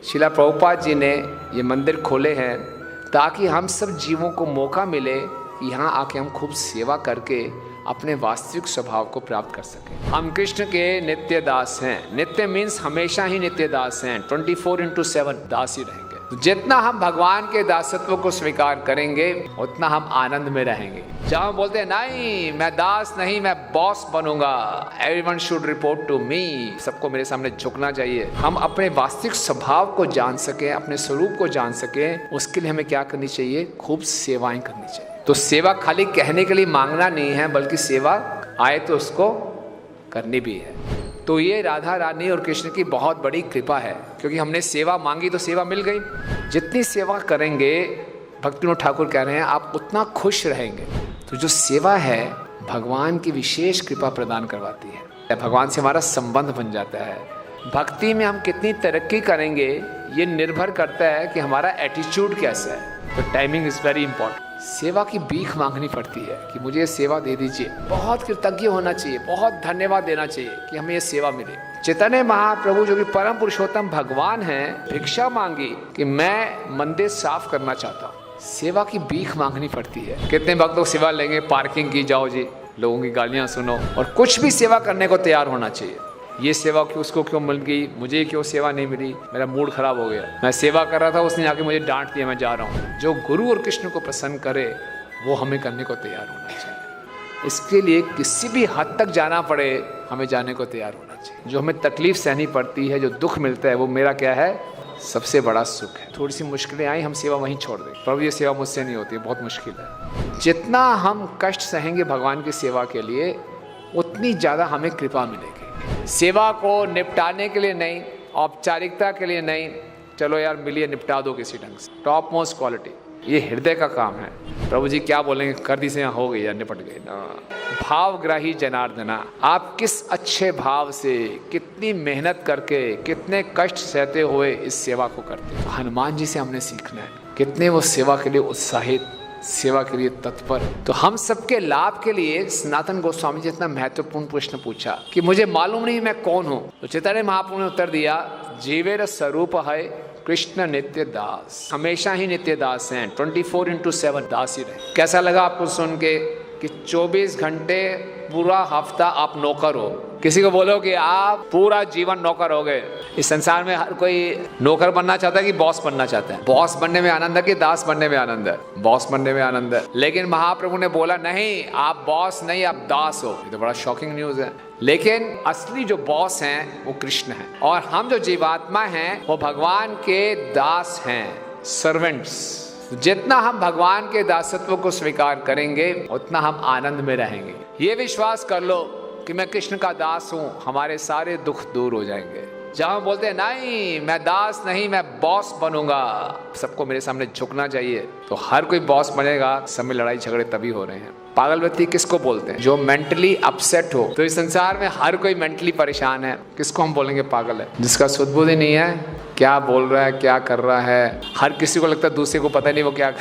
श्रीला प्रभुपाद जी ने ये मंदिर खोले हैं ताकि हम सब जीवों को मौका मिले कि यहाँ आके हम खूब सेवा करके अपने वास्तविक स्वभाव को प्राप्त कर सकें। हम कृष्ण के नित्य दास हैं। नित्य मीन्स हमेशा ही नित्य दास हैं, 24/7 दास ही रहेंगे। तो जितना हम भगवान के दासत्व को स्वीकार करेंगे उतना हम आनंद में रहेंगे। जहाँ हम बोलते हैं नहीं मैं दास नहीं, मैं बॉस बनूंगा, everyone should report to me, सबको मेरे सामने झुकना चाहिए। हम अपने वास्तविक स्वभाव को जान सकें, अपने स्वरूप को जान सकें, उसके लिए हमें क्या करनी चाहिए? खूब सेवाएं करनी चाहिए। तो सेवा खाली कहने के लिए मांगना नहीं है, बल्कि सेवा आए तो उसको करनी भी है। तो ये राधा रानी और कृष्ण की बहुत बड़ी कृपा है, क्योंकि हमने सेवा मांगी तो सेवा मिल गई। जितनी सेवा करेंगे, भक्तिविनोद ठाकुर कह रहे हैं, आप उतना खुश रहेंगे। तो जो सेवा है भगवान की विशेष कृपा प्रदान करवाती है, भगवान से हमारा संबंध बन जाता है। भक्ति में हम कितनी तरक्की करेंगे ये निर्भर करता है कि हमारा एटीट्यूड कैसा है। तो टाइमिंग इज़ वेरी इंपॉर्टेंट। सेवा की भीख मांगनी पड़ती है कि मुझे ये सेवा दे दीजिए, बहुत कृतज्ञ होना चाहिए, बहुत धन्यवाद देना चाहिए कि हमें ये सेवा मिले। चैतन्य महाप्रभु जो कि परम पुरुषोत्तम भगवान हैं, भिक्षा मांगी कि मैं मंदिर साफ करना चाहता हूँ। सेवा की भीख मांगनी पड़ती है। कितने भक्त लोग सेवा लेंगे, पार्किंग की जाओ जी, लोगों की गालियाँ सुनो, और कुछ भी सेवा करने को तैयार होना चाहिए। ये सेवा क्यों उसको क्यों मिल गई, मुझे क्यों सेवा नहीं मिली, मेरा मूड खराब हो गया, मैं सेवा कर रहा था उसने आके मुझे डांट दिया, मैं जा रहा हूँ। जो गुरु और कृष्ण को प्रसन्न करे वो हमें करने को तैयार होना चाहिए। इसके लिए किसी भी हद तक जाना पड़े हमें जाने को तैयार होना चाहिए। जो हमें तकलीफ सहनी पड़ती है, जो दुख मिलता है, वो मेरा क्या है? सबसे बड़ा सुख है। थोड़ी सी मुश्किलें आई, हम सेवा वहीं छोड़ दें, प्रभु ये सेवा मुझसे नहीं होती, बहुत मुश्किल है। जितना हम कष्ट सहेंगे भगवान की सेवा के लिए, उतनी ज़्यादा हमें कृपा मिलेगी। सेवा को निपटाने के लिए नहीं, औपचारिकता के लिए नहीं, चलो यार मिलिए निपटा दो किसी ढंग से, टॉप मोस्ट क्वालिटी, ये हृदय का काम है। प्रभु जी क्या बोलेंगे, कर दी से यहाँ हो गई या निपट गई ना। भावग्राही जनार्दना, आप किस अच्छे भाव से, कितनी मेहनत करके, कितने कष्ट सहते हुए इस सेवा को करते हैं। हनुमान जी से हमने सीखना है, कितने वो सेवा के लिए उत्साहित, सेवा के लिए तत्पर। तो हम सबके लाभ के लिए सनातन गोस्वामी जी इतना महत्वपूर्ण प्रश्न पूछा कि मुझे मालूम नहीं मैं कौन हूँ। तो चैतन्य महाप्रभु ने उत्तर दिया, जीवेर स्वरूप है कृष्ण नित्य दास, हमेशा ही नित्य दास हैं, 24/7 दास ही रहे। कैसा लगा आपको सुन के कि 24 घंटे पूरा हफ्ता आप नौकर हो? किसी को बोलो कि आप पूरा जीवन नौकर हो गए। इस संसार में हर कोई नौकर बनना चाहता है कि बॉस बनना चाहता है? बॉस बनने में आनंद है कि दास बनने में आनंद है? बॉस बनने में आनंद है। लेकिन महाप्रभु ने बोला नहीं, आप बॉस नहीं, आप दास हो। ये तो बड़ा शॉकिंग न्यूज है। लेकिन असली जो बॉस हैं वो कृष्ण हैं, और हम जो जीवात्मा हैं वो भगवान के दास हैं, सर्वेंट्स। जितना हम भगवान के दासत्व को स्वीकार करेंगे उतना हम आनंद में रहेंगे। ये विश्वास कर लो कि मैं कृष्ण का दास हूँ, हमारे सारे दुख दूर हो जाएंगे। जहाँ बोलते हैं नहीं मैं दास नहीं, मैं बॉस बनूंगा, सबको मेरे सामने झुकना चाहिए, तो हर कोई बॉस बनेगा। सब में लड़ाई झगड़े तभी हो रहे हैं। पागल व्यक्ति किसको बोलते हैं? जो मेंटली अपसेट हो। तो इस संसार में हर कोई मेंटली परेशान है, किसको हम बोलेंगे पागल है? जिसका सुध-बुध ही नहीं है, क्या बोल रहा है, क्या कर रहा है, हर किसी को लगता है दूसरे को पता नहीं वो क्या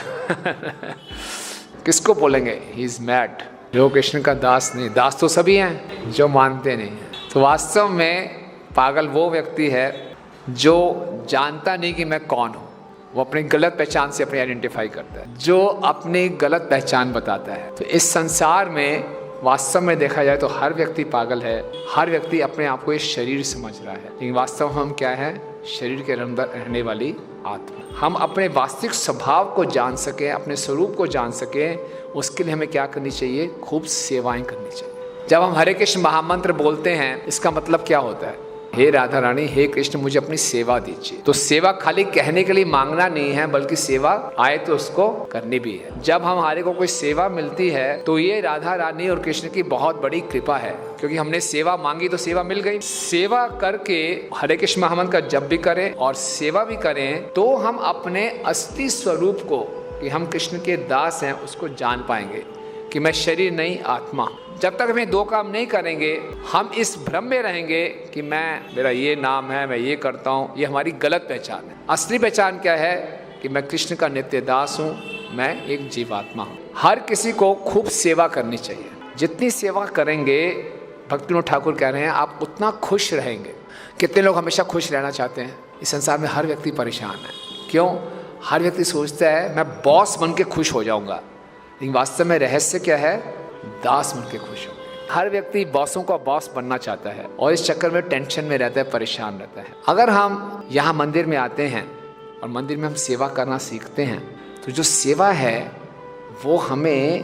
किसको बोलेंगे? He is mad. जो कृष्ण का दास नहीं, दास तो सभी हैं जो मानते नहीं हैं। तो वास्तव में पागल वो व्यक्ति है जो जानता नहीं कि मैं कौन हूँ, वो अपनी गलत पहचान से अपनी आइडेंटिफाई करता है, जो अपनी गलत पहचान बताता है। तो इस संसार में वास्तव में देखा जाए तो हर व्यक्ति पागल है, हर व्यक्ति अपने आप को इस शरीर समझ रहा है, लेकिन वास्तव में हम क्या है? शरीर के अंदर रहने वाली आत्मा। हम अपने वास्तविक स्वभाव को जान सकें, अपने स्वरूप को जान सकें, उसके लिए हमें क्या करनी चाहिए? खूब सेवाएं करनी चाहिए। जब हम हरे कृष्ण महामंत्र बोलते हैं, इसका मतलब क्या होता है? हे राधा रानी, हे कृष्ण, मुझे अपनी सेवा दीजिए। तो सेवा खाली कहने के लिए मांगना नहीं है, बल्कि सेवा आए तो उसको करनी भी है। जब हमारे को कोई सेवा मिलती है तो ये राधा रानी और कृष्ण की बहुत बड़ी कृपा है, क्योंकि हमने सेवा मांगी तो सेवा मिल गई। सेवा करके हरे कृष्ण महामंत्र का जप भी करें और सेवा भी करें, तो हम अपने असली स्वरूप को, कि हम कृष्ण के दास हैं, उसको जान पाएंगे कि मैं शरीर नहीं आत्मा। जब तक हमें दो काम नहीं करेंगे, हम इस भ्रम में रहेंगे कि मेरा ये नाम है, मैं ये करता हूँ। ये हमारी गलत पहचान है। असली पहचान क्या है? कि मैं कृष्ण का नित्य दास हूँ, मैं एक जीवात्मा हूँ। हर किसी को खूब सेवा करनी चाहिए। जितनी सेवा करेंगे, भक्तिविनोद ठाकुर कह रहे हैं, आप उतना खुश रहेंगे। कितने लोग हमेशा खुश रहना चाहते हैं? इस संसार में हर व्यक्ति परेशान है। क्यों? हर व्यक्ति सोचता है मैं बॉस बन के खुश हो जाऊंगा, लेकिन वास्तव में रहस्य क्या है? दास बन के खुश हो। हर व्यक्ति बॉसों का बॉस बनना चाहता है और इस चक्कर में टेंशन में रहता है, परेशान रहता है। अगर हम यहाँ मंदिर में आते हैं और मंदिर में हम सेवा करना सीखते हैं, तो जो सेवा है वो हमें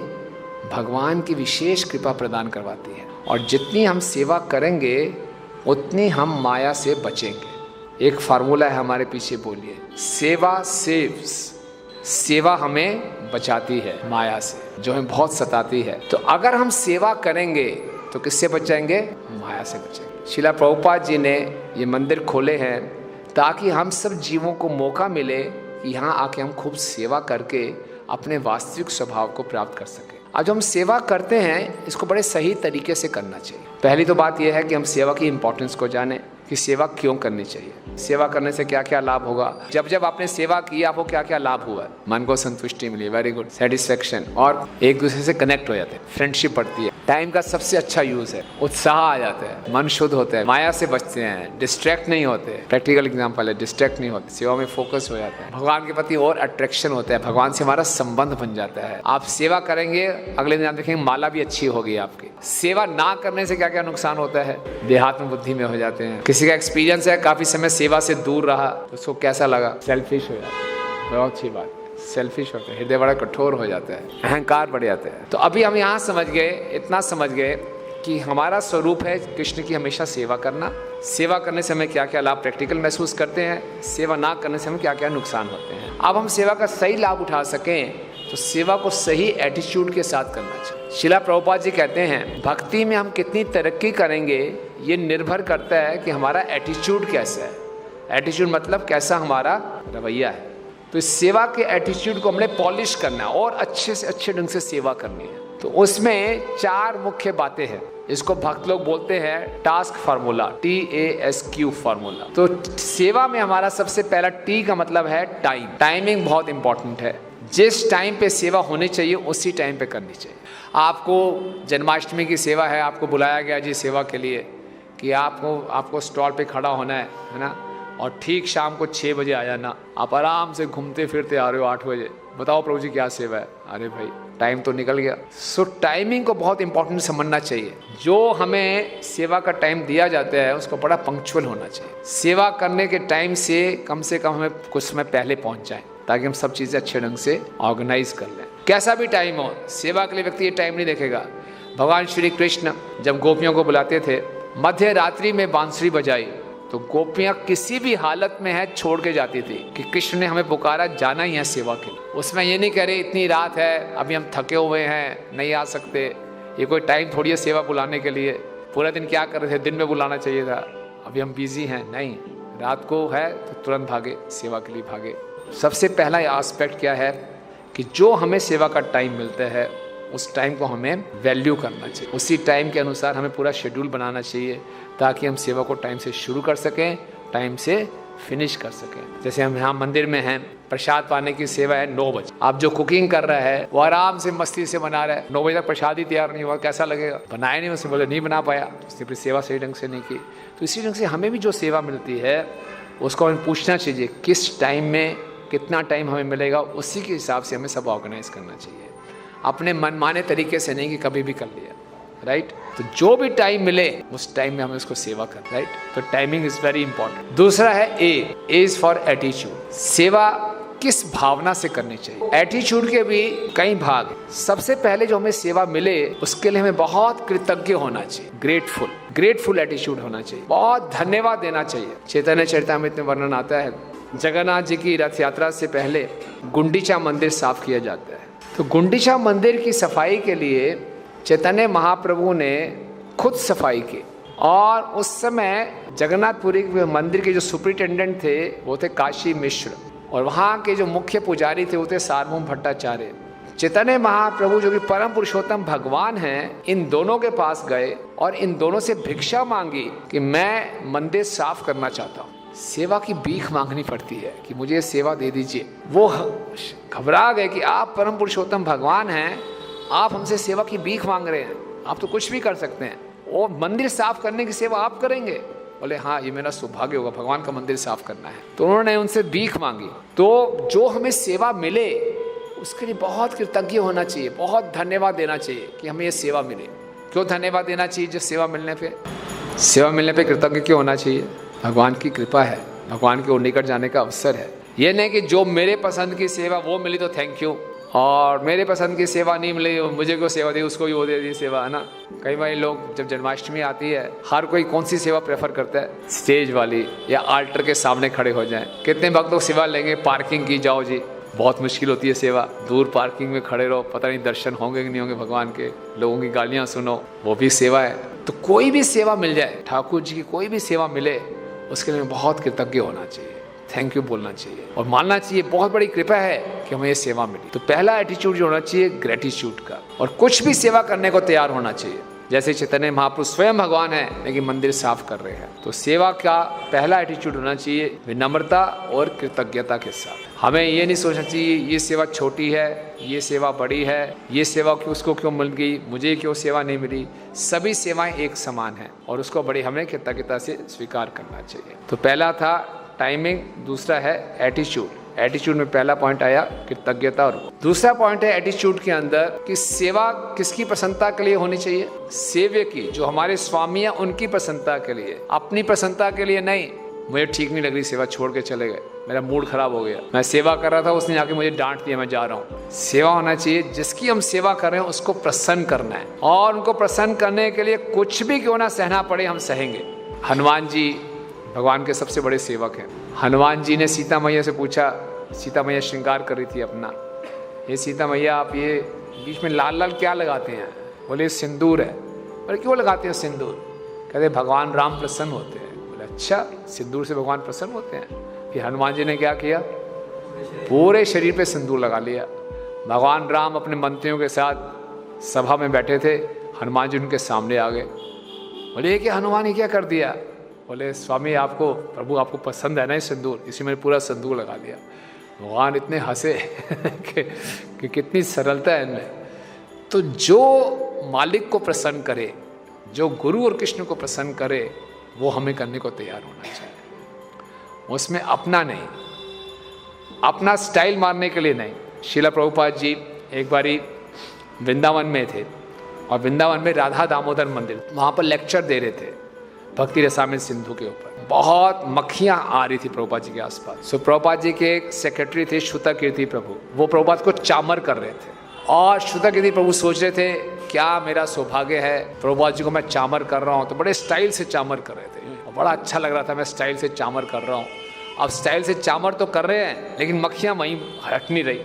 भगवान की विशेष कृपा प्रदान करवाती है, और जितनी हम सेवा करेंगे उतनी हम माया से बचेंगे। एक फार्मूला है हमारे पीछे, बोलिए, सेवा सेव्स। सेवा हमें बचाती है माया से, जो हमें बहुत सताती है। तो अगर हम सेवा करेंगे तो किससे बच जाएंगे? माया से बचेंगे। श्रील प्रभुपाद जी ने ये मंदिर खोले हैं ताकि हम सब जीवों को मौका मिले कि यहाँ आके हम खूब सेवा करके अपने वास्तविक स्वभाव को प्राप्त कर सकें। अब जो हम सेवा करते हैं इसको बड़े सही तरीके से करना चाहिए। पहली तो बात यह है कि हम सेवा की इंपॉर्टेंस को जानें कि सेवा क्यों करनी चाहिए, सेवा करने से क्या क्या लाभ होगा। जब जब आपने सेवा की आपको क्या क्या लाभ हुआ? मन को संतुष्टि मिली, वेरी गुड, सेटिस्फेक्शन, और एक दूसरे से कनेक्ट हो जाते हैं, फ्रेंडशिप बढ़ती है, टाइम का सबसे अच्छा यूज है, उत्साह आ जाता है, मन शुद्ध होता है, माया से बचते हैं, डिस्ट्रैक्ट नहीं होते। प्रैक्टिकल एग्जाम्पल है, डिस्ट्रैक्ट नहीं होते, सेवा में फोकस हो जाता है, भगवान के प्रति और अट्रैक्शन होता है, भगवान से हमारा संबंध बन जाता है। आप सेवा करेंगे, अगले दिन आप देखेंगे माला भी अच्छी होगी आपकी। सेवा ना करने से क्या क्या नुकसान होता है? देहात्म बुद्धि में हो जाते हैं। किसी का एक्सपीरियंस है काफी समय सेवा से दूर रहा, उसको कैसा लगा? सेल्फिश हो जाता है। बहुत अच्छी बात, सेल्फिश होता है, हृदय बड़ा कठोर हो जाता है, अहंकार बढ़ जाता है। तो अभी हम यहाँ समझ गए, इतना समझ गए कि हमारा स्वरूप है कृष्ण की हमेशा सेवा करना। सेवा करने से हमें क्या क्या लाभ प्रैक्टिकल महसूस करते हैं, सेवा ना करने से हमें क्या क्या नुकसान होते हैं। अब हम सेवा का सही लाभ उठा सकें तो सेवा को सही एटीट्यूड के साथ करना चाहिए। श्रील प्रभुपाद जी कहते हैं भक्ति में हम कितनी तरक्की करेंगे ये निर्भर करता है कि हमारा एटीट्यूड कैसा है। एटीट्यूड मतलब कैसा हमारा रवैया है। तो इस सेवा के एटीट्यूड को हमने पॉलिश करना है और अच्छे से अच्छे ढंग से सेवा करनी है। तो उसमें 4 मुख्य बातें हैं। इसको भक्त लोग बोलते हैं टास्क फार्मूला, TASQ फार्मूला। तो सेवा में हमारा सबसे पहला T का मतलब है टाइम। टाइमिंग बहुत इंपॉर्टेंट है। जिस टाइम पे सेवा होनी चाहिए उसी टाइम पे करनी चाहिए। आपको जन्माष्टमी की सेवा है, आपको बुलाया गया जी सेवा के लिए कि आपको स्टॉल पे खड़ा होना है ना, और ठीक शाम को 6 बजे आ जाना। आप आराम से घूमते फिरते आ रहे हो 8 बजे, बताओ प्रभु जी क्या सेवा है? अरे भाई टाइम तो निकल गया। सो टाइमिंग को बहुत इंपॉर्टेंट समझना चाहिए। जो हमें सेवा का टाइम दिया जाता है उसको बड़ा पंक्चुअल होना चाहिए। सेवा करने के टाइम से कम हमें कुछ समय पहले पहुंच जाए ताकि हम सब चीज़ें अच्छे ढंग से ऑर्गेनाइज कर लें। कैसा भी टाइम हो, सेवा के लिए व्यक्ति ये टाइम नहीं देखेगा। भगवान श्री कृष्ण जब गोपियों को बुलाते थे, मध्य रात्रि में बांसुरी बजाई तो गोपियाँ किसी भी हालत में है छोड़ के जाती थी कि कृष्ण ने हमें पुकारा, जाना ही है सेवा के लिए। उसमें ये नहीं कह रहे इतनी रात है अभी हम थके हुए हैं नहीं आ सकते, ये कोई टाइम थोड़ी है सेवा बुलाने के लिए। पूरा दिन क्या कर रहे थे, दिन में बुलाना चाहिए था, अभी हम बिजी हैं। नहीं, रात को है तो तुरंत भागे, सेवा के लिए भागे। सबसे पहला एस्पेक्ट क्या है कि जो हमें सेवा का टाइम मिलता है उस टाइम को हमें वैल्यू करना चाहिए। उसी टाइम के अनुसार हमें पूरा शेड्यूल बनाना चाहिए ताकि हम सेवा को टाइम से शुरू कर सकें, टाइम से फिनिश कर सकें। जैसे हम यहाँ मंदिर में हैं, प्रसाद पाने की सेवा है 9 बजे। आप जो कुकिंग कर रहा है वो आराम से मस्ती से बना रहा है, 9 बजे तक प्रसाद ही तैयार नहीं हुआ, कैसा लगेगा? बनाया नहीं, उसने बोले नहीं बना पाया, उसने फिर सेवा सही ढंग से नहीं की। तो इसी ढंग से हमें भी जो सेवा मिलती है उसको हमें पूछना चाहिए किस टाइम में कितना टाइम हमें मिलेगा, उसी के हिसाब से हमें सब ऑर्गेनाइज करना चाहिए। अपने मनमाने तरीके से नहीं कि कभी भी कर लिया, राइट? तो जो भी टाइम मिले उस टाइम में हमें उसको सेवा कर, राइट? तो टाइमिंग इज वेरी इंपॉर्टेंट। दूसरा है ए इज फॉर एटीट्यूड। सेवा किस भावना से करनी चाहिए? एटीट्यूड के भी कई भाग हैं। सबसे पहले जो हमें सेवा मिले उसके लिए हमें बहुत कृतज्ञ होना चाहिए, ग्रेटफुल एटीट्यूड होना चाहिए, बहुत धन्यवाद देना चाहिए। चैतन्य चरितामृत में वर्णन आता है जगन्नाथ जी की रथ यात्रा से पहले गुंडीचा मंदिर साफ किया जाता है। तो गुंडीचा मंदिर की सफाई के लिए चैतन्य महाप्रभु ने खुद सफाई की, और उस समय जगन्नाथपुरी मंदिर के जो सुपरिटेंडेंट थे वो थे काशी मिश्र, और वहाँ के जो मुख्य पुजारी थे वो थे सार्वभौम भट्टाचार्य। चैतन्य महाप्रभु जो कि परम पुरुषोत्तम भगवान हैं, इन दोनों के पास गए और इन दोनों से भिक्षा मांगी कि मैं मंदिर साफ करना चाहता हूँ। सेवा की भीख मांगनी पड़ती है कि मुझे सेवा दे दीजिए। वो घबरा गए कि आप परम पुरुषोत्तम भगवान हैं, आप हमसे सेवा की भीख मांग रहे हैं, आप तो कुछ भी कर सकते हैं, और मंदिर साफ करने की सेवा आप करेंगे? बोले हाँ ये मेरा सौभाग्य होगा, भगवान का मंदिर साफ करना है। तो उन्होंने उनसे भीख मांगी। तो जो हमें सेवा मिले उसके लिए बहुत कृतज्ञ होना चाहिए, बहुत धन्यवाद देना चाहिए कि हमें ये सेवा मिले। क्यों धन्यवाद देना चाहिए? जो सेवा मिलने पे कृतज्ञ क्यों होना चाहिए? भगवान की कृपा है, भगवान के ओर निकट जाने का अवसर है। ये नहीं कि जो मेरे पसंद की सेवा वो मिली तो थैंक यू, और मेरे पसंद की सेवा नहीं मिली, मुझे को सेवा दी उसको भी वो दे दी सेवा, है ना। कई बार लोग जब जन्माष्टमी आती है, हर कोई कौन सी सेवा प्रेफर करता है? स्टेज वाली या आल्टर के सामने खड़े हो जाएं। कितने भक्त लोग सेवा लेंगे पार्किंग की, जाओ जी, बहुत मुश्किल होती है सेवा। दूर पार्किंग में खड़े रहो, पता नहीं दर्शन होंगे कि नहीं होंगे भगवान के, लोगों की गालियाँ सुनो, वो भी सेवा है। तो कोई भी सेवा मिल जाए, ठाकुर जी की कोई भी सेवा मिले, उसके लिए बहुत कृतज्ञ होना चाहिए, थैंक यू बोलना चाहिए और मानना चाहिए बहुत बड़ी कृपा है कि हमें ये सेवा मिली। तो पहला एटीट्यूड जो होना चाहिए ग्रेटिट्यूड का, और कुछ भी सेवा करने को तैयार होना चाहिए। जैसे चैतन्य महाप्रभु स्वयं भगवान है लेकिन मंदिर साफ कर रहे हैं, तो सेवा का पहला एटीट्यूड होना चाहिए विनम्रता और कृतज्ञता के साथ। हमें ये नहीं सोचना चाहिए ये सेवा छोटी है, ये सेवा बड़ी है, ये सेवा क्यों उसको क्यों मिल गई, मुझे क्यों सेवा नहीं मिली। सभी सेवाएं एक समान हैं और उसको बड़ी हमें कृतज्ञता से स्वीकार करना चाहिए। तो पहला था टाइमिंग, दूसरा है एटीट्यूड। एटीट्यूड में पहला पॉइंट आया कृतज्ञता, और दूसरा पॉइंट है एटीट्यूड के अंदर कि सेवा किसकी प्रसन्नता के लिए होनी चाहिए? सेव्य की, जो हमारे स्वामी हैं उनकी प्रसन्नता के लिए, अपनी प्रसन्नता के लिए नहीं। मुझे ठीक नहीं लग रही सेवा, छोड़ के चले गए, मेरा मूड खराब हो गया, मैं सेवा कर रहा था, उसने आके मुझे डांट दिया, मैं जा रहा हूँ। सेवा होना चाहिए जिसकी हम सेवा कर रहे हैं उसको प्रसन्न करना है, और उनको प्रसन्न करने के लिए कुछ भी क्यों ना सहना पड़े हम सहेंगे। हनुमान जी भगवान के सबसे बड़े सेवक हैं। हनुमान जी ने सीता मैया से पूछा, सीता मैया श्रृंगार कर रही थी अपना, ये सीता मैया आप ये बीच में लाल लाल क्या लगाते हैं? बोले सिंदूर है। बोले क्यों लगाते हैं सिंदूर? कहते भगवान राम प्रसन्न होते हैं। बोले अच्छा, सिंदूर से भगवान प्रसन्न होते हैं? फिर हनुमान जी ने क्या किया? पूरे शरीर पे सिंदूर लगा लिया। भगवान राम अपने मंत्रियों के साथ सभा में बैठे थे, हनुमान जी उनके सामने आ गए। बोले ये क्या हनुमान, ये क्या कर दिया? बोले स्वामी आपको, प्रभु आपको पसंद है ना ये सिंदूर, इसी में पूरा सिंदूर लगा दिया। भगवान इतने हंसे कि कितनी सरलता है इनमें। तो जो मालिक को प्रसन्न करे, जो गुरु और कृष्ण को प्रसन्न करे, वो हमें करने को तैयार होना चाहिए। उसमें अपना नहीं, अपना स्टाइल मारने के लिए नहीं। श्रील प्रभुपाद जी एक बारी वृंदावन में थे, और वृंदावन में राधा दामोदर मंदिर, वहाँ पर लेक्चर दे रहे थे भक्ति रसामृत सिंधु के ऊपर। बहुत मक्खियां आ रही थी प्रभुपाद जी के आसपास। सो प्रभुपाद जी के एक सेक्रेटरी थे श्रुता कीर्ति प्रभु, वो प्रभुपाद को चामर कर रहे थे, और श्रुता कीर्ति प्रभु सोच रहे थे क्या मेरा सौभाग्य है, प्रभुपाद जी को मैं चामर कर रहा हूँ। तो बड़े स्टाइल से चामर कर रहे थे, और बड़ा अच्छा लग रहा था, मैं स्टाइल से चामर कर रहा हूँ। अब स्टाइल से चामर तो कर रहे हैं लेकिन मक्खियाँ वहीं हट नहीं रही।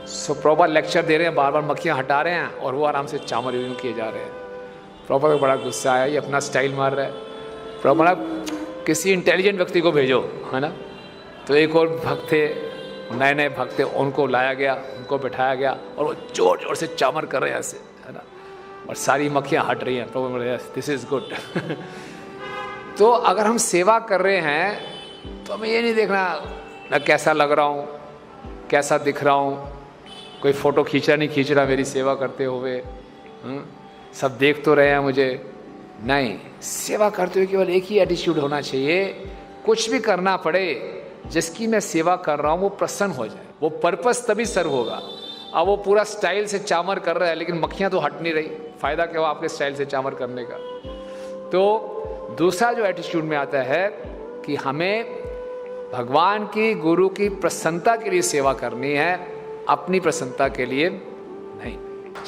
सो प्रभुपाद लेक्चर दे रहे हैं, बार बार मक्खियाँ हटा रहे हैं, और वो आराम से चामर यूँ किए जा रहे हैं। प्रभुपाद को बड़ा गुस्सा आया, ये अपना स्टाइल मार रहा है। प्रभुपाद किसी इंटेलिजेंट व्यक्ति को भेजो, है ना। तो एक और भक्त थे, नए नए भक्त थे, उनको लाया गया, उनको बिठाया गया, और वो जोर जोर से चामर कर रहे हैं ऐसे, है ना, और सारी मक्खियाँ हट रही हैं। प्रभु बोले दिस इज़ गुड। तो अगर हम सेवा कर रहे हैं तो हमें ये नहीं देखना मैं कैसा लग रहा हूँ, कैसा दिख रहा हूँ, कोई फ़ोटो खींचा नहीं खींच रहा मेरी सेवा करते हुए, सब देख तो रहे हैं मुझे। नहीं, सेवा करते हुए केवल एक ही एटीट्यूड होना चाहिए, कुछ भी करना पड़े जिसकी मैं सेवा कर रहा हूँ वो प्रसन्न हो जाए, वो पर्पस तभी सर्व होगा। अब वो पूरा स्टाइल से चामर कर रहा है लेकिन मक्खियाँ तो हट नहीं रही, फ़ायदा क्या हुआ आपके स्टाइल से चामर करने का। तो दूसरा जो एटीट्यूड में आता है कि हमें भगवान की, गुरु की प्रसन्नता के लिए सेवा करनी है, अपनी प्रसन्नता के लिए नहीं।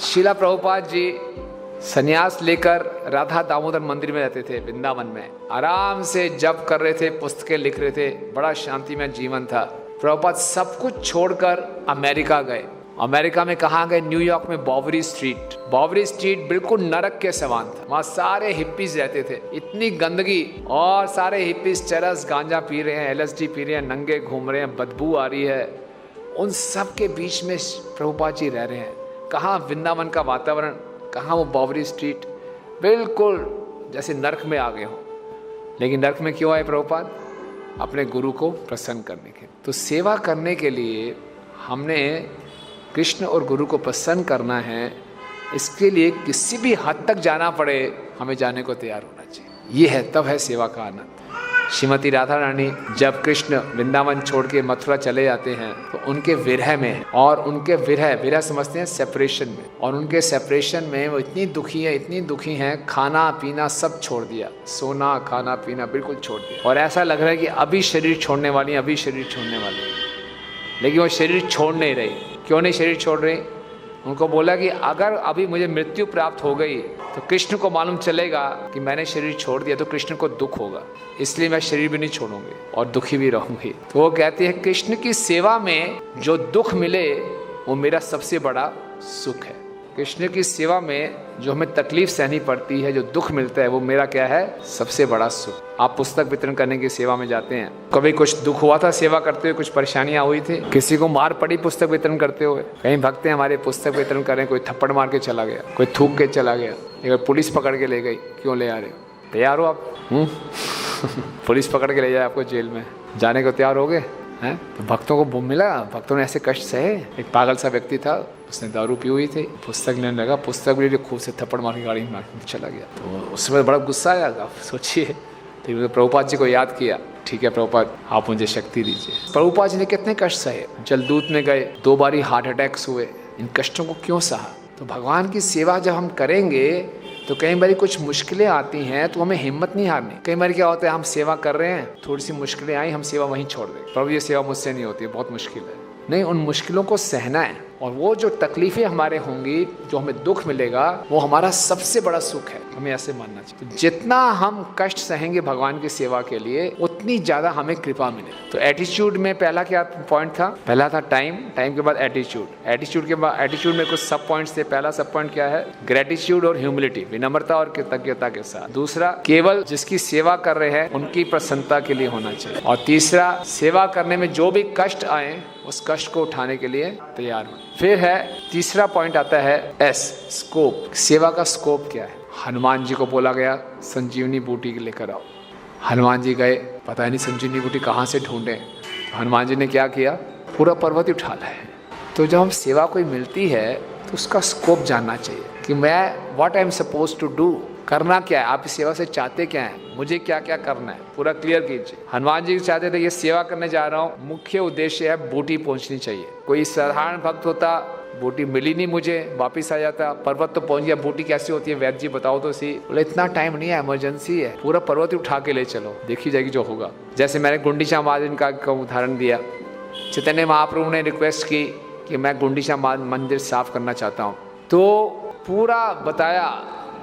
श्रील प्रभुपाद जी संन्यास लेकर राधा दामोदर मंदिर में रहते थे वृंदावन में, आराम से जप कर रहे थे, पुस्तकें लिख रहे थे, बड़ा शांतिमय जीवन था। प्रभुपाद सब कुछ छोड़कर अमेरिका गए। अमेरिका में कहाँ गए? न्यूयॉर्क में बॉवरी स्ट्रीट। बॉवरी स्ट्रीट बिल्कुल नरक के समान था, वहाँ सारे हिप्पीज रहते थे, इतनी गंदगी, और सारे हिप्पीज चरस गांजा पी रहे हैं, LSD पी रहे हैं, नंगे घूम रहे हैं, बदबू आ रही है। उन सब के बीच में प्रभुपाद जी रह रहे हैं। कहाँ वृंदावन का वातावरण, कहाँ वो बॉवरी स्ट्रीट, बिल्कुल जैसे नर्क में आ गए हों। लेकिन नर्क में क्यों आए प्रभुपाद? अपने गुरु को प्रसन्न करने के। तो सेवा करने के लिए हमने कृष्ण और गुरु को प्रसन्न करना है, इसके लिए किसी भी हद तक जाना पड़े हमें जाने को तैयार होना चाहिए। ये है, तब है सेवा का आनंद। श्रीमती राधा रानी जब कृष्ण वृंदावन छोड़ के मथुरा चले जाते हैं तो उनके विरह में, और उनके विरह समझते हैं सेपरेशन में, और उनके सेपरेशन में वो इतनी दुखी हैं, खाना पीना सब छोड़ दिया, सोना खाना पीना बिल्कुल छोड़ दिया, और ऐसा लग रहा है कि अभी शरीर छोड़ने वाली है, अभी शरीर छोड़ने वाली है। लेकिन वो शरीर छोड़ नहीं रही। क्यों नहीं शरीर छोड़ रही? उनको बोला कि अगर अभी मुझे मृत्यु प्राप्त हो गई तो कृष्ण को मालूम चलेगा कि मैंने शरीर छोड़ दिया, तो कृष्ण को दुख होगा, इसलिए मैं शरीर भी नहीं छोड़ूंगी और दुखी भी रहूंगी। तो वो कहती है कृष्ण की सेवा में जो दुख मिले वो मेरा सबसे बड़ा सुख है। कृष्ण की सेवा में जो हमें तकलीफ सहनी पड़ती है, जो दुख मिलता है, वो मेरा क्या है? सबसे बड़ा सुख। आप पुस्तक वितरण करने की सेवा में जाते हैं, कभी कुछ दुख हुआ था सेवा करते हुए, कुछ परेशानियां हुई थी, किसी को मार पड़ी पुस्तक वितरण करते हुए? कहीं भक्त हमारे पुस्तक वितरण करें, कोई थप्पड़ मार के चला गया, कोई थूक के चला गया, एक पुलिस पकड़ के ले गई, क्यों ले आ रहे हो? तैयार हो आप? पुलिस पकड़ के ले जाए आपको जेल में, जाने को तैयार हो गए हैं? तो भक्तों को मिला, भक्तों ने ऐसे कष्ट सहे। एक पागल सा व्यक्ति था, उसने दारू पी हुई थी, पुस्तक लेने लगा, पुस्तक भी खूब से थप्पड़ मार के गाड़ी में चला गया। तो उसमें बड़ा गुस्सा आया, आप सोचिए। तो प्रभुपाद जी को याद किया, ठीक है प्रभुपाद आप मुझे शक्ति दीजिए। प्रभुपाद जी ने कितने कष्ट सहे, जलदूत में गए, 2 बारी हार्ट अटैक्स हुए, इन कष्टों को क्यों सहा? तो भगवान की सेवा जब हम करेंगे तो कई बार कुछ मुश्किलें आती हैं तो हमें हिम्मत नहीं हारनी। कई बार क्या होता है, हम सेवा कर रहे हैं, थोड़ी सी मुश्किलें आई, हम सेवा वहीं छोड़ दें, प्रभु ये सेवा मुझसे नहीं होती, बहुत मुश्किल है। नहीं, उन मुश्किलों को सहना है, और वो जो तकलीफें हमारे होंगी, जो हमें दुख मिलेगा, वो हमारा सबसे बड़ा सुख है, हमें ऐसे मानना चाहिए। तो जितना हम कष्ट सहेंगे भगवान की सेवा के लिए, उतनी ज्यादा हमें कृपा मिले। तो एटीट्यूड में पहला क्या पॉइंट था? पहला था टाइम, टाइम के बाद एटीट्यूड, एटीट्यूड के बाद एटीट्यूड में कुछ सब पॉइंट्स थे। पहला सब पॉइंट क्या है? ग्रेटिट्यूड और ह्यूमिलिटी, विनम्रता और कृतज्ञता के साथ। दूसरा, केवल जिसकी सेवा कर रहे हैं उनकी प्रसन्नता के लिए होना चाहिए। और तीसरा, सेवा करने में जो भी कष्ट आए उस कष्ट को उठाने के लिए तैयार हो। फिर है तीसरा पॉइंट आता है एस, स्कोप। सेवा का स्कोप क्या है? हनुमान जी को बोला गया संजीवनी बूटी लेकर आओ। हनुमान जी गए, पता नहीं संजीवनी बूटी कहाँ से ढूंढे। तो हनुमान जी ने क्या किया? पूरा पर्वत ही उठा लाए। तो जब हम सेवा कोई मिलती है तो उसका स्कोप जानना चाहिए कि मैं what I am suppose to do, करना क्या है, आप इस सेवा से चाहते क्या है, मुझे क्या क्या करना है, पूरा क्लियर कीजिए। हनुमान जी चाहते थे ये सेवा करने जा रहा हूँ, मुख्य उद्देश्य है बूटी पहुंचनी चाहिए। कोई साधारण भक्त होता, बूटी मिली नहीं मुझे, वापिस आ जाता, पर्वत तो पहुंच गया, बूटी कैसी होती है वैद्य जी बताओ तो सी। बोले इतना टाइम नहीं है, इमरजेंसी है, पूरा पर्वत ही उठा के ले चलो, देखी जाएगी जो होगा। जैसे मैंने गुंडीचा महादेव का उदाहरण दिया, चैतन्य महाप्रभु ने रिक्वेस्ट की कि मैं गुंडीचा मंदिर साफ करना चाहता हूँ, तो पूरा बताया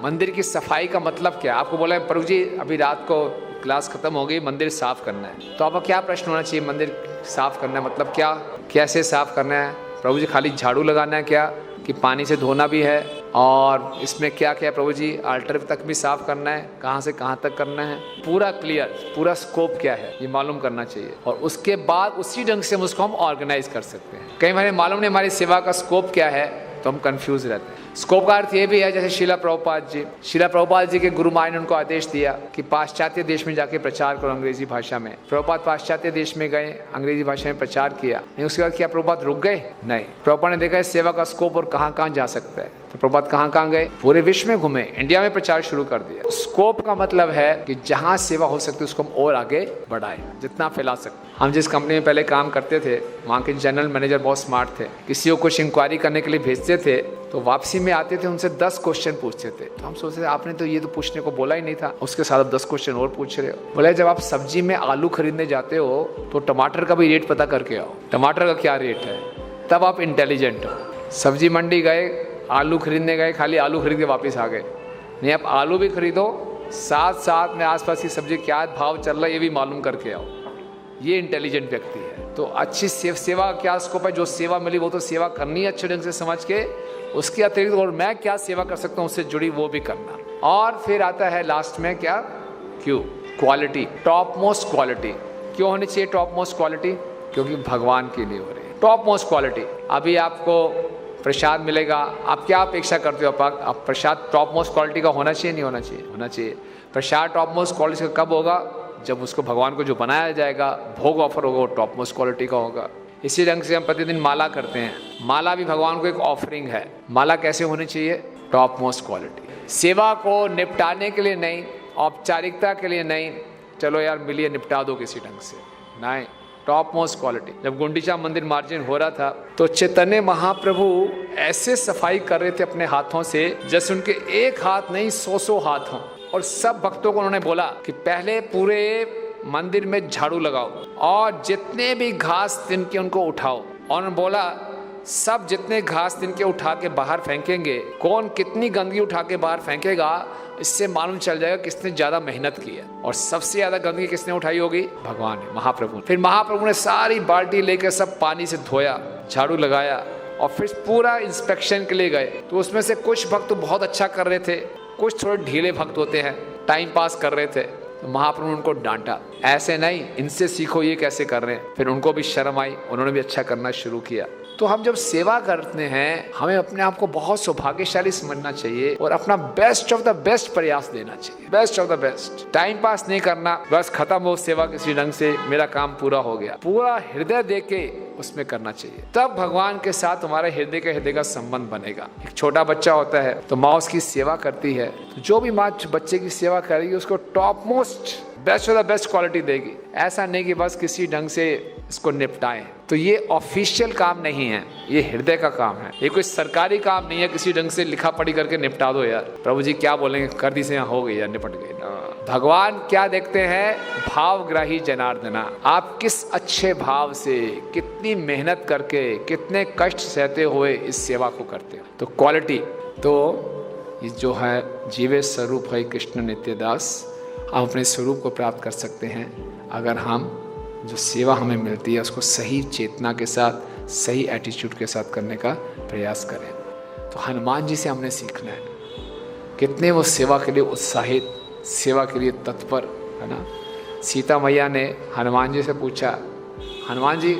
मंदिर की सफाई का मतलब क्या। आपको बोला प्रभु जी अभी रात को क्लास खत्म हो गई, मंदिर साफ करना है, तो आपका क्या प्रश्न होना चाहिए? मंदिर साफ करना है मतलब क्या, कैसे साफ करना है? प्रभु जी खाली झाड़ू लगाना है क्या, कि पानी से धोना भी है, और इसमें क्या क्या प्रभु जी अल्टर तक भी साफ करना है, कहाँ से कहाँ तक करना है, पूरा क्लियर, पूरा स्कोप क्या है ये मालूम करना चाहिए। और उसके बाद उसी ढंग से उसको हम ऑर्गेनाइज कर सकते हैं। कई बार मालूम नहीं हमारी सेवा का स्कोप क्या है तो हम कंफ्यूज रहते हैं। स्कोप का अर्थ ये भी है, जैसे शीला प्रभुपाद जी के गुरु माँ ने उनको आदेश दिया कि पाश्चात्य देश में जाके प्रचार करो अंग्रेजी भाषा में। प्रभुपाद पाश्चात्य देश में गए, अंग्रेजी भाषा में प्रचार किया। नहीं, उसके बाद क्या प्रभुपाद रुक गए? नहीं, प्रभुपाद ने देखा इस सेवा का स्कोप और कहाँ कहाँ जा सकता है, तो प्रभुपाद कहाँ गए? पूरे विश्व में घूमे, इंडिया में प्रचार शुरू कर दिया। स्कोप का मतलब है कि जहाँ सेवा हो सकती है उसको हम और आगे बढ़ाएं, जितना फैला सकते। हम जिस कंपनी में पहले काम करते थे, वहाँ के जनरल मैनेजर बहुत स्मार्ट थे। किसी को कुछ इंक्वायरी करने के लिए भेजते थे तो वापसी में आते थे, उनसे 10 क्वेश्चन पूछते थे। तो हम सोचते थे आपने तो ये तो पूछने को बोला ही नहीं था, उसके साथ 10 क्वेश्चन और पूछ रहे हो। बोले जब आप सब्जी में आलू खरीदने जाते हो तो टमाटर का भी रेट पता करके आओ, टमाटर का क्या रेट है, तब आप इंटेलिजेंट हो। सब्जी मंडी गए, आलू खरीदने गए, खाली आलू खरीद के वापस आ गए। नहीं, आप आलू भी खरीदो, साथ साथ में आसपास की सब्जी क्या भाव चल रहा है ये भी मालूम करके आओ। ये इंटेलिजेंट व्यक्ति है। तो अच्छी सेवा क्या स्कोप है? जो सेवा मिली वो तो सेवा करनी है अच्छे ढंग से समझ के, उसके अतिरिक्त और मैं क्या सेवा कर सकता हूँ उससे जुड़ी वो भी करना। और फिर आता है लास्ट में क्या? क्यों? Quality, top most quality. क्यों होनी चाहिए टॉप मोस्ट क्वालिटी? क्योंकि भगवान के लिए हो रही है टॉप मोस्ट क्वालिटी। अभी आपको प्रसाद मिलेगा, आप क्या अपेक्षा करते हो? आप प्रसाद टॉप मोस्ट क्वालिटी का होना चाहिए नहीं होना चाहिए? होना चाहिए। प्रसाद टॉप मोस्ट क्वालिटी का कब होगा? जब उसको भगवान को जो बनाया जाएगा, भोग ऑफर होगा, वो टॉप मोस्ट क्वालिटी का होगा। इसी ढंग से हम प्रतिदिन माला करते हैं, माला भी भगवान को एक ऑफरिंग है। माला कैसे होनी चाहिए? Top most quality. सेवा को निपटाने के लिए नहीं, औपचारिकता के लिए नहीं, चलो यार मिलिए निपटा दो किसी ढंग से, नहीं, टॉप मोस्ट क्वालिटी। जब गुंडीचा मंदिर मार्जिन हो रहा था तो चैतन्य महाप्रभु ऐसे सफाई कर रहे थे अपने हाथों से जैसे उनके एक हाथ नहीं 100 हाथ हों। और सब भक्तों को उन्होंने बोला कि पहले पूरे मंदिर में झाड़ू लगाओ और जितने भी घास तिनके उनको उठाओ। और उन्होंने बोला सब जितने घास तिनके उठा के बाहर फेंकेंगे, कौन कितनी गंदगी उठा के बाहर फेंकेगा, इससे मालूम चल जाएगा किसने ज्यादा मेहनत की है। और सबसे ज्यादा गंदगी किसने उठाई होगी? भगवान ने, महाप्रभु ने। फिर महाप्रभु ने सारी बाल्टी लेकर सब पानी से धोया, झाड़ू लगाया और फिर पूरा इंस्पेक्शन के लिए गए। तो उसमें से कुछ भक्त तो बहुत अच्छा कर रहे थे, कुछ थोड़े ढीले भक्त होते हैं, टाइम पास कर रहे थे। तो महाप्रभु ने उनको डांटा, ऐसे नहीं, इनसे सीखो ये कैसे कर रहे हैं। फिर उनको भी शर्म आई, उन्होंने भी अच्छा करना शुरू किया। तो हम जब सेवा करते हैं हमें अपने आप को बहुत सौभाग्यशाली समझना चाहिए और अपना बेस्ट ऑफ द बेस्ट प्रयास देना चाहिए, best of the best. Time pass नहीं करना, बस खत्म हो सेवा किसी ढंग से, मेरा काम पूरा हो गया। पूरा हृदय दे के उसमें करना चाहिए, तब भगवान के साथ तुम्हारे हृदय का संबंध बनेगा। एक छोटा बच्चा होता है तो माँ उसकी सेवा करती है, तो जो भी माँ बच्चे की सेवा करेगी उसको top most best of the best quality देगी। ऐसा नहीं कि बस किसी ढंग से इसको निपटाएं। तो ये ऑफिशियल काम नहीं है, ये हृदय का काम है, ये कोई सरकारी काम नहीं है किसी ढंग से लिखा पढ़ी करके निपटा दो यार, प्रभु जी क्या बोलेंगे, कर दी से यहाँ हो गई यार, निपट गई। भगवान क्या देखते हैं? भावग्राही जनार्दना। आप किस अच्छे भाव से, कितनी मेहनत करके, कितने कष्ट सहते हुए इस सेवा को करते हो। तो क्वालिटी तो ये जो है जीवे स्वरूप है कृष्ण नित्यदास, हम अपने स्वरूप को प्राप्त कर सकते हैं अगर हम जो सेवा हमें मिलती है उसको सही चेतना के साथ, सही एटीट्यूड के साथ करने का प्रयास करें। तो हनुमान जी से हमने सीखना है, कितने वो सेवा के लिए उत्साहित, सेवा के लिए तत्पर है ना। सीता मैया ने हनुमान जी से पूछा, हनुमान जी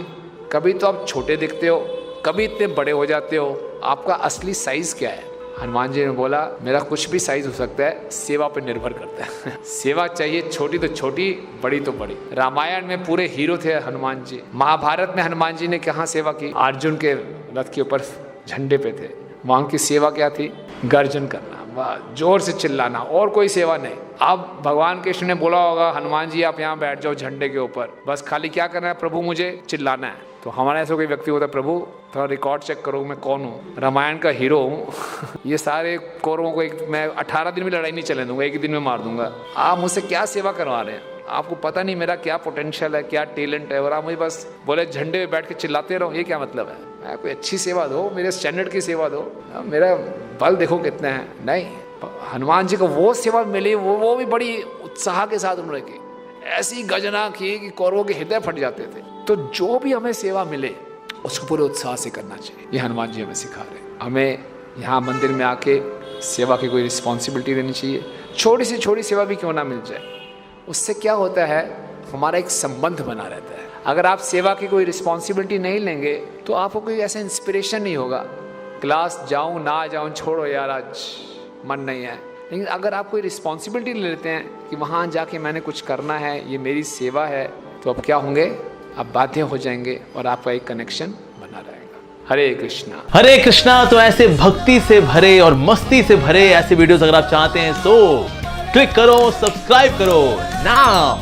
कभी तो आप छोटे दिखते हो, कभी इतने बड़े हो जाते हो, आपका असली साइज क्या है? हनुमान जी ने बोला मेरा कुछ भी साइज हो सकता है, सेवा पर निर्भर करता है। सेवा चाहिए, छोटी तो छोटी, बड़ी तो बड़ी। रामायण में पूरे हीरो थे हनुमान जी। महाभारत में हनुमान जी ने कहाँ सेवा की? अर्जुन के रथ के ऊपर झंडे पे थे, वहाँ की सेवा क्या थी? गर्जन करना, जोर से चिल्लाना, और कोई सेवा नहीं। अब भगवान कृष्ण ने बोला होगा हनुमान जी आप यहाँ बैठ जाओ झंडे के ऊपर, बस खाली क्या करना है? प्रभु मुझे चिल्लाना है। तो हमारा ऐसा कोई व्यक्ति होता है, प्रभु थोड़ा रिकॉर्ड चेक करो मैं कौन हूँ, रामायण का हीरो हूँ। ये सारे कौरवों को मैं 18 दिन में लड़ाई नहीं चलने दूंगा, एक ही दिन में मार दूंगा। आप मुझसे क्या सेवा करवा रहे हैं? आपको पता नहीं मेरा क्या पोटेंशियल है, क्या टैलेंट है, और आप मुझे बस बोले झंडे पे बैठ के चिल्लाते रहो, ये क्या मतलब है? मैं कोई अच्छी सेवा दो, मेरे स्टैंडर्ड की सेवा दो, मेरा बल देखो कितना है। नहीं, हनुमान जी को वो सेवा मिली, वो भी बड़ी उत्साह के साथ उन्होंने की, ऐसी गजना की कि कौरवों के हृदय फट जाते थे। तो जो भी हमें सेवा मिले उसको पूरे उत्साह से करना चाहिए, ये हनुमान जी हमें सिखा रहे हैं। हमें यहाँ मंदिर में आके सेवा की कोई रिस्पॉन्सिबिलिटी लेनी चाहिए, छोटी से छोटी सेवा भी क्यों ना मिल जाए। उससे क्या होता है, हमारा एक संबंध बना रहता है। अगर आप सेवा की कोई रिस्पॉन्सिबिलिटी नहीं लेंगे तो आपको कोई ऐसा इंस्पिरेशन नहीं होगा, क्लास जाऊँ ना जाऊँ छोड़ो यार आज मन नहीं है। लेकिन अगर आप कोई रिस्पॉन्सिबिलिटी ले लेते हैं कि वहाँ जाके मैंने कुछ करना है, ये मेरी सेवा है, तो अब क्या होंगे, आप बाध्य हो जाएंगे और आपका एक कनेक्शन बना रहेगा। हरे कृष्णा हरे कृष्णा। तो ऐसे भक्ति से भरे और मस्ती से भरे ऐसे वीडियोस अगर आप चाहते हैं तो क्लिक करो, सब्सक्राइब करो ना।